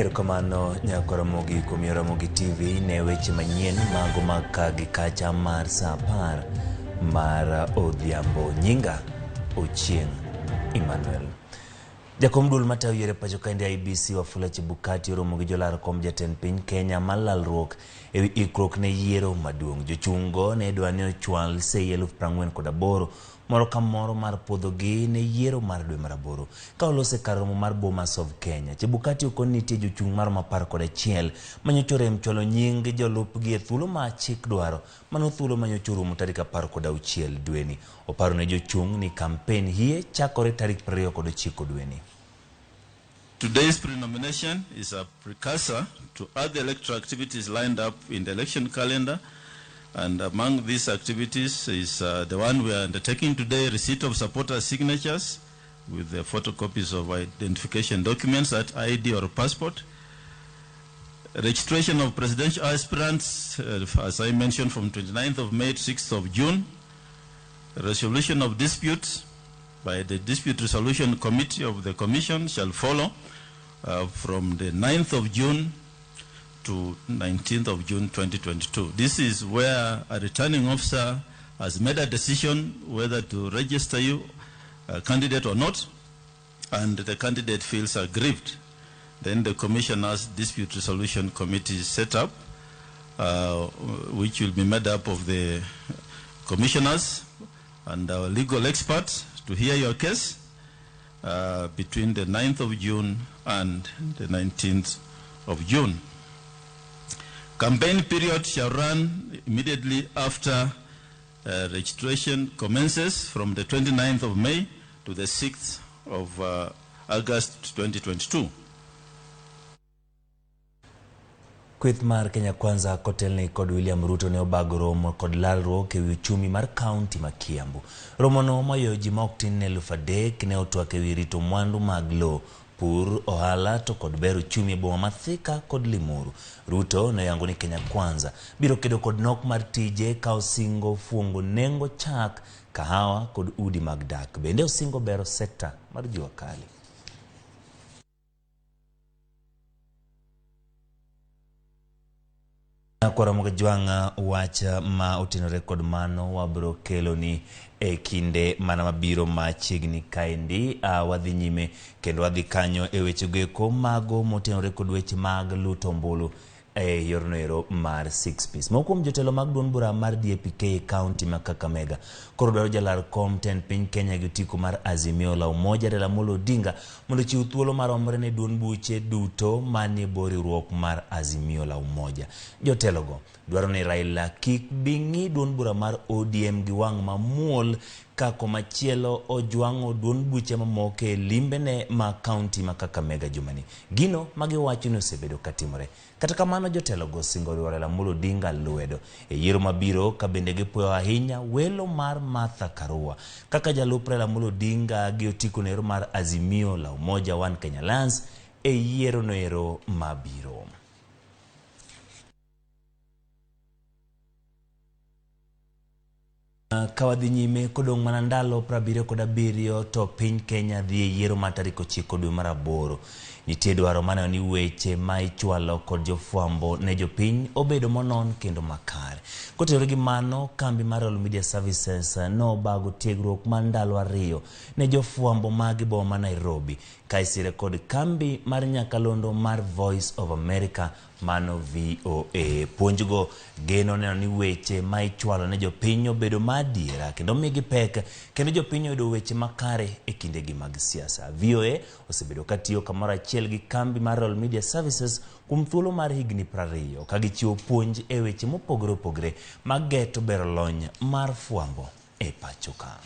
Erokamano nyako Ramogi kuom Ramogi TV ne weche manyien mago mag kagi kacha mar saa 10 mar odhiambo. Nyinga Ochieng Emmanuel. Jakom duol matayo yiero pacho kaende IBC Wafula Chebukati oromo gi jolar kom jatend piny Kenya malalruok ewi ikruok ne yiero maduong'. Jochungo ne dwani ochwal sei 48,000 moro ka moro mar podhogi ne yiero mar dwe mar 8 ka olose kar romo mar Bomas of Kenya. Chebukati okon nitie jochung' mar 11 manyocha rem chwalo nying jolupgi e thuolo ma chik dwaro mano thuolo manyocha orumo tarik 16 dweni. Oparo ne jochung' ni kampen hie chakore tarik 29 dweni. Today's pre-nomination is a precursor to other electoral activities lined up in the election calendar, and among these activities is the one we are undertaking today: receipt of supporters' signatures with the photocopies of identification documents, that ID or passport, registration of presidential aspirants, as I mentioned, from 29th of May to 6th of June, resolution of disputes by the Dispute Resolution Committee of the Commission shall follow from the 9th of June to 19th of June 2022. This is where a returning officer has made a decision whether to register you a candidate or not, and the candidate feels aggrieved. Then the Commissioner's Dispute Resolution Committee is set up, which will be made up of the commissioners and our legal experts to hear your case between the 9th of June and the 19th of June. Campaign period shall run immediately after registration commences from the 29th of May to the 6th of August 2022. Kweth mar Kenya Kwanza kotelne kod William Ruto ne obago romo kod lalruok ewi uchumi mar kaunti ma Kiambu. Romono moyo ji ma ok tin ne 3,000 ne otwak ewi rito mwandu mag lo, pur, ohala to kod bero uchumi boma ma Thika kod Limuru. Ruto ne yango ni Kenya Kwanza biro kedo kod nok mar tije ka osingo fuongo nengo chak, kahawa kod udi mag dak. Bende osingo bero sekta mar jua kali. Kwa Ramogi jwanga wacha ma otenore kod mano wabro kelo ni kinde mana mabiro machiegni kaendi. Wadhi nyime kendo wadhi kanyo weche geko mago motenore kod weche mag luto ombulu yorno ero mar 6 piece. Mokuom jotelo mag duond bura mar DAP County ma Kakamega koro dwaro jalar kom ten piny Kenya gi otiko mar Azimio la Umoja Raila Amolo Odinga mondo chiw thuolo maromre ne duond buche duto manie riwruok mar Azimio la Umoja. Jotelo go dwaro ni Raila kik bingi duond bura mar ODM gi wang' mamuol kako machielo ojwango duond buche mamoko e limbene ma kaunti ma Kakamega jumani. Gino magiwacho ni osebedo katimore. Kata kamano jotelo go singo riwo Raila Amolo Odinga lwedo e yiero mabiro ka bende gipuoyo ahinya welo mar Martha Karua kaka jalup Raila Amolo Odinga gi otiko nero mar Azimio la Umoja One Kenya Alliance e yiero noero mabiro. Kawadhi nyime kodong' mana ndalo 77 to piny Kenya dhi e yiero ma tarik 9 dwe mar 8. Nitie dwaro mane ni weche ma ichwalo kod jofwambo ne jopiny obedo monon kendo makare. Kotenore gi mano, kambi mar All Media Services no bago tiegruok mar ndalo 2 ne jofwambo mag boma Nairobi kaisire kod kambi mar nyakalondo mar Voice of America mano VOA. Puonjgo geno neno ni weche ma ichwalo ne jopiny obedo madiera kendo migi pek kendo jopiny oyudo weche makare e kindegi mag siasa. VOA osebedo katiyo kamoro achiel gi kambi mar All Media Services kuom thuolo mar higni 20 ka gichiwo puonj e weche mopogore opogore mag geto bero lony mar fwambo e pacho ka.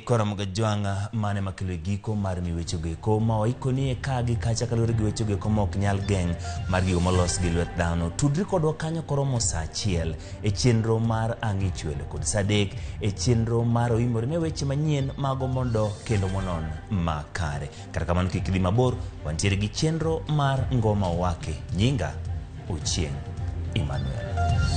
Kwa Ramogi jwanga mane makelo giko mar miweche geko ma waikoni e kagi kacha kalore gi weche geko ma ok nyal geng' mar gigo molos gi lwet dhano. Tudri kodwa kanyo koromo saa 1 e chenro mar Ang'ichwelo kod saa 3 e chenro mar oimore ne weche manyien mago mondo kendo monon makare. Kata kamano kik idhi mabor, wantiere gi chenro mar ngoma wake. Nyinga Ochieng Emmanuel.